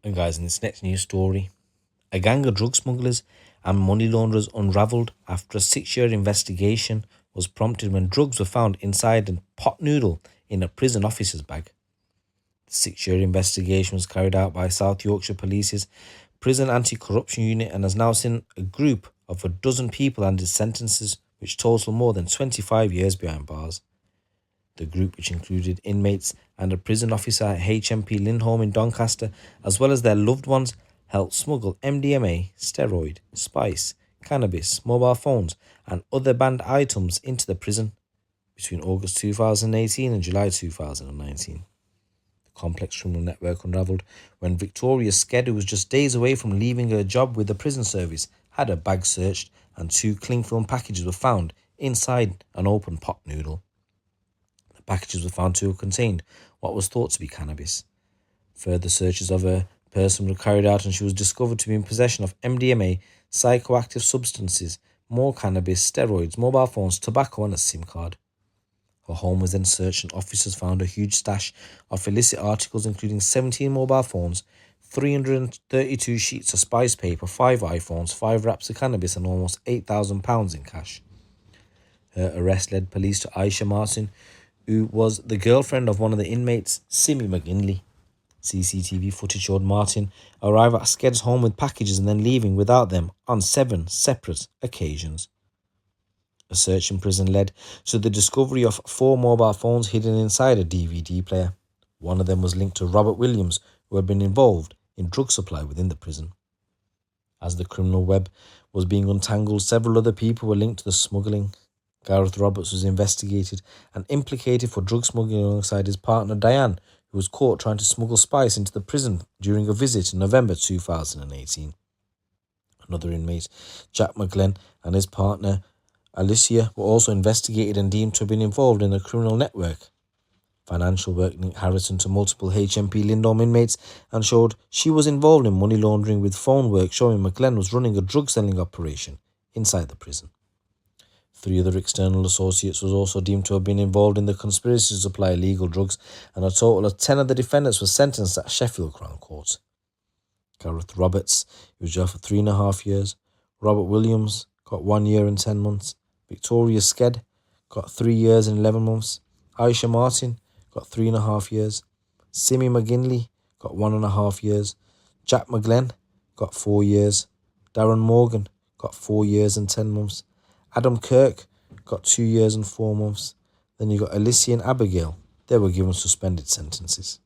And guys, in this next news story, a gang of drug smugglers and money launderers unravelled after a 6-year investigation was prompted when drugs were found inside a pot noodle in a prison officer's bag. The 6-year investigation was carried out by South Yorkshire Police's Prison Anti-Corruption Unit and has now seen a group of a dozen people handed sentences which total more than 25 years behind bars. The group, which included inmates and a prison officer at HMP Lindholme in Doncaster, as well as their loved ones, helped smuggle MDMA, steroid, spice, cannabis, mobile phones and other banned items into the prison between August 2018 and July 2019. The complex criminal network unravelled when Victoria Sked, who was just days away from leaving her job with the prison service, had her bag searched and 2 cling film packages were found inside an open pot noodle. The packages were found to have contained what was thought to be cannabis. Further searches of her person were carried out and she was discovered to be in possession of MDMA, psychoactive substances, more cannabis, steroids, mobile phones, tobacco and a SIM card. Her home was then searched and officers found a huge stash of illicit articles including 17 mobile phones, 332 sheets of spice paper, 5 iPhones, 5 wraps of cannabis and almost £8,000 in cash. Her arrest led police to Aisha Martin, who was the girlfriend of one of the inmates, Simi McGinley. CCTV footage showed Martin arrive at Sked's home with packages and then leaving without them on 7 separate occasions. A search in prison led to the discovery of 4 mobile phones hidden inside a DVD player. One of them was linked to Robert Williams, who had been involved in drug supply within the prison. As the criminal web was being untangled, several other people were linked to the smuggling. Gareth Roberts was investigated and implicated for drug smuggling alongside his partner Diane, who was caught trying to smuggle spice into the prison during a visit in November 2018. Another inmate, Jack McGlenn, and his partner Alicia were also investigated and deemed to have been involved in a criminal network. Financial work linked Harrison to multiple HMP Lindholme inmates and showed she was involved in money laundering, with phone work showing McGlenn was running a drug selling operation inside the prison. 3 other external associates was also deemed to have been involved in the conspiracy to supply illegal drugs, and a total of 10 of the defendants were sentenced at Sheffield Crown Court. Gareth Roberts, who was jailed for 3.5 years. Robert Williams got 1 year and 10 months. Victoria Sked got 3 years and 11 months. Aisha Martin got 3.5 years. Simi McGinley got 1.5 years. Jack McGlenn got 4 years. Darren Morgan got 4 years and 10 months. Adam Kirk got 2 years and 4 months. Then you got Alicia and Abigail. They were given suspended sentences.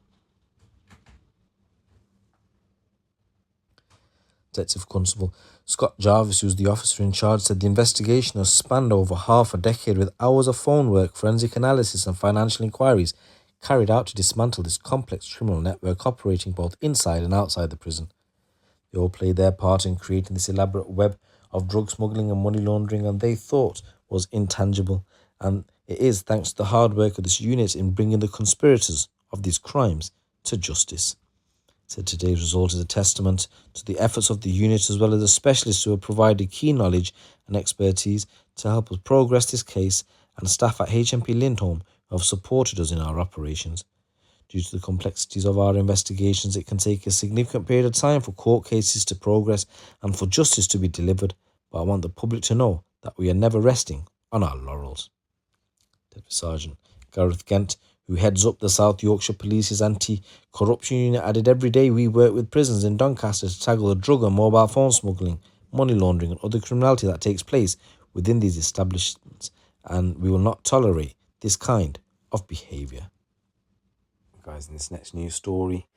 Detective Constable Scott Jarvis, who was the officer in charge, said the investigation has spanned over half a decade, with hours of phone work, forensic analysis and financial inquiries carried out to dismantle this complex criminal network operating both inside and outside the prison. They all played their part in creating this elaborate web of drug smuggling and money laundering, and they thought was intangible, and it is thanks to the hard work of this unit in bringing the conspirators of these crimes to justice. Said today's result is a testament to the efforts of the unit as well as the specialists who have provided key knowledge and expertise to help us progress this case, and staff at HMP Lindholme who have supported us in our operations. Due to the complexities of our investigations, it can take a significant period of time for court cases to progress and for justice to be delivered, but I want the public to know that we are never resting on our laurels. Deputy Sergeant Gareth Gent, who heads up the South Yorkshire Police's anti-corruption unit, added, "Every day we work with prisons in Doncaster to tackle the drug and mobile phone smuggling, money laundering and other criminality that takes place within these establishments, and we will not tolerate this kind of behaviour." Guys, in this next news story,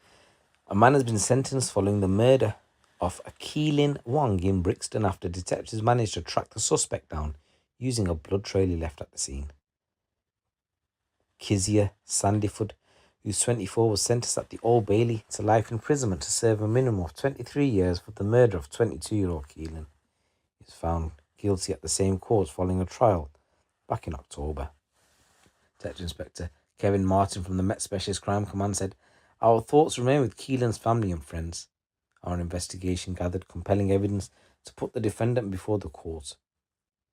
a man has been sentenced following the murder of a Keelan Wong in Brixton after detectives managed to track the suspect down using a blood trail he left at the scene. Kezia Sandyford, who's 24, was sentenced at the Old Bailey to life imprisonment to serve a minimum of 23 years for the murder of 22-year-old Keelan. He was found guilty at the same court following a trial back in October. Detective Inspector Kevin Martin from the Met Specialist Crime Command said, "Our thoughts remain with Keelan's family and friends. Our investigation gathered compelling evidence to put the defendant before the court.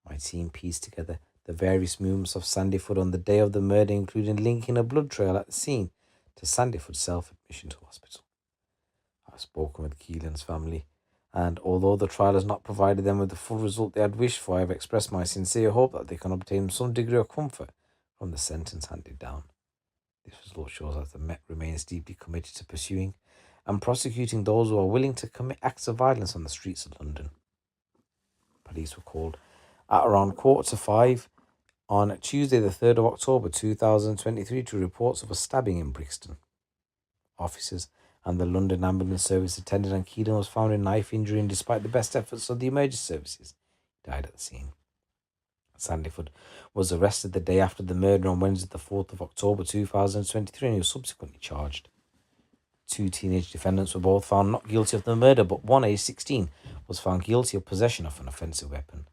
My team pieced together the various movements of Sandyford on the day of the murder, including linking a blood trail at the scene to Sandyford's self-admission to hospital. I've spoken with Keelan's family, and although the trial has not provided them with the full result they had wished for, I have expressed my sincere hope that they can obtain some degree of comfort from the sentence handed down. This result shows that the Met remains deeply committed to pursuing and prosecuting those who are willing to commit acts of violence on the streets of London. Police were called at around 4:45 on Tuesday, the 3rd of October 2023, to reports of a stabbing in Brixton. Officers and the London Ambulance Service attended, and Keelan was found in knife injury, and despite the best efforts of the emergency services, he died at the scene. Sandyford was arrested the day after the murder on Wednesday, the 4th of October 2023, and he was subsequently charged. 2 teenage defendants were both found not guilty of the murder, but one, aged 16, was found guilty of possession of an offensive weapon.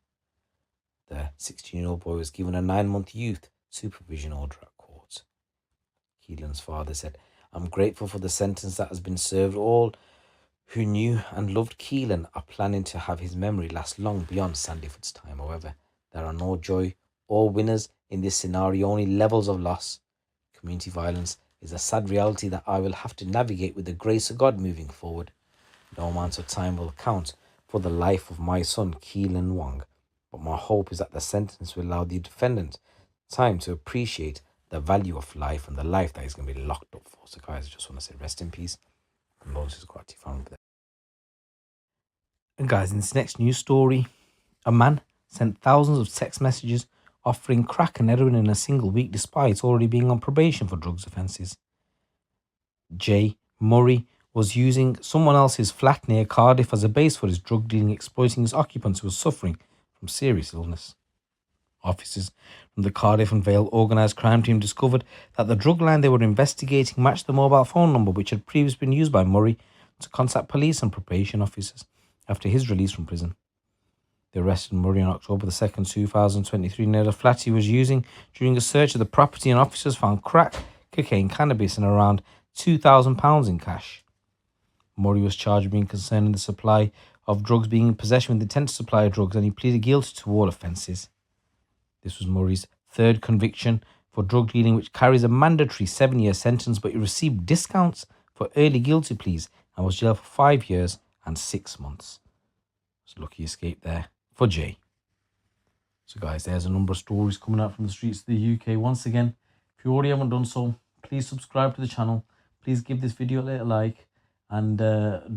The 16-year-old boy was given a 9-month youth supervision order at court. Keelan's father said, "I'm grateful for the sentence that has been served. All who knew and loved Keelan are planning to have his memory last long beyond Sandyford's time. However, there are no joy or winners in this scenario, only levels of loss. Community violence is a sad reality that I will have to navigate with the grace of God moving forward. No amount of time will count for the life of my son, Keelan Wong, but my hope is that the sentence will allow the defendant time to appreciate the value of life and the life that he's going to be locked up for." So guys, I just want to say rest in peace. And Lord is quite found there. And guys, in this next news story, a man sent thousands of text messages offering crack and heroin in a single week despite already being on probation for drugs offences. Jay Murray was using someone else's flat near Cardiff as a base for his drug dealing, exploiting his occupants who were suffering from serious illness. Officers from the Cardiff and Vale organised crime team discovered that the drug line they were investigating matched the mobile phone number which had previously been used by Murray to contact police and probation officers after his release from prison. They arrested Murray on October the 2nd, 2023 near the flat he was using. During a search of the property, and officers found crack, cocaine, cannabis and around £2,000 in cash. Murray was charged with being concerned in the supply of drugs, being in possession with the intent to supply drugs, and he pleaded guilty to all offences. This was Murray's third conviction for drug dealing, which carries a mandatory 7-year sentence, but he received discounts for early guilty pleas and was jailed for 5 years and 6 months. It's a lucky escape there for Jay. So guys, there's a number of stories coming out from the streets of the UK. Once again, if you already haven't done so, please subscribe to the channel. Please give this video a little like and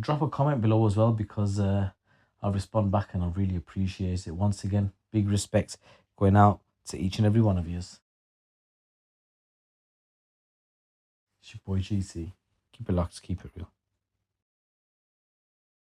drop a comment below as well, because I'll respond back and I really appreciate it. Once again, big respect going out to each and every one of you. It's your boy GC. Keep it locked, keep it real.